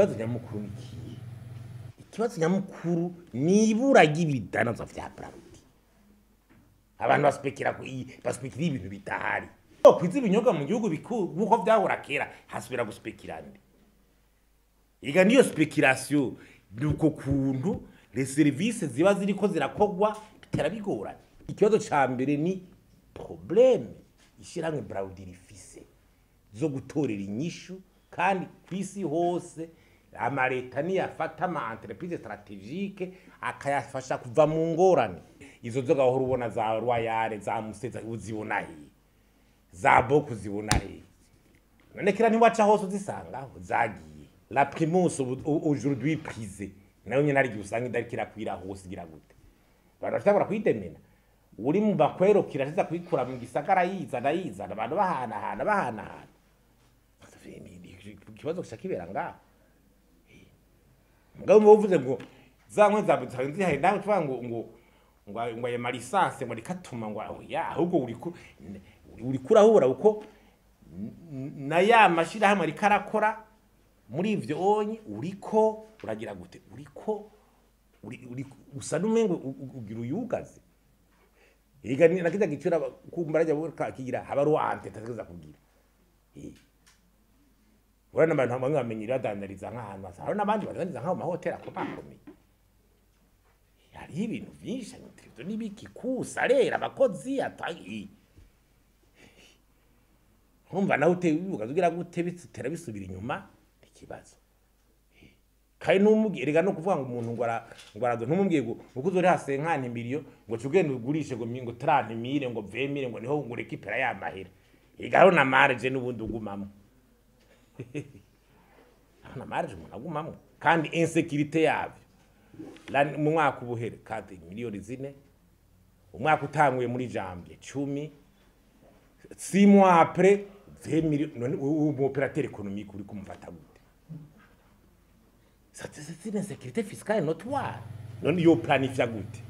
ikibazo nyamukuru nikiye ikibazo nyamukuru ni ibura ry'ibidanazo vya BRARUDI abantu baspekira ibintu bitahari kwiza ibinyobwa mu gihugu bikuko vyahora kera hasubira guspekirande iga niyo speculation nuko kuntu les services ziba ziriko zirakogwa bitarabigorana ikibazo ca mbere ni problème ishirahamwe BRARUDI ifise zo gutorera inyishu kandi kwisi hose Leta ni yafata ama entreprise stratégique akayafasha kuva mu ngorane izo zoga aho rubona za royale za museza uzibona he za boku zibona he none kira ntiwaca hose uzisanga zagiye la primus aujourd'hui prisée nayo nyene ari usanga idarikira kwira hose gira gute barashobora kwidemena uri mu bakwero kirashiza kwikura mu gisagara yiza abantu bahana kibazo cyakibera ngaho ngabo muvuze ngo zankwe zabutsanzi hari nawe twa ngo ya lisanse ngo rikatuma ngo ya ahubwo uri kurahura uko na ya mashirahamwe rikarakora muri ivyo onye uriko uragira gute uriko usa numengo ugira uyugaze iga nakiza gicura kumbaraje kigira habaru ante taza kugira urana abantu bamwe bamenyira dandariza nk'ahantu hasaro nabandi badandariza nk'aho mahoteli akomakomeye hari ibintu byinshi n'ibyo nibiki kusa rera abakozi atayi humva naho utebibuka zugira gute bitera bisubira inyuma ikibazo kai numubwirega no kuvuga ngo umuntu ngo arazo ntumubwiye ngo ukuzori hase nkani miliyo ngo cugende ugurishe ngo 30 mire ngo 20 mire ngo niho ngureke ipera ya mahera igaho na marge n'ubundi ugumamo na marge umuntu agumamo kandi insécurité yavyo mu mwaka ubuhere kandi miliyoni 4 umwaka utanguye muri janvier 10 6 mois après 20 millions none opérateur économique uri kumufata gute c'est une insécurité fiscale notoire none yo planifia gute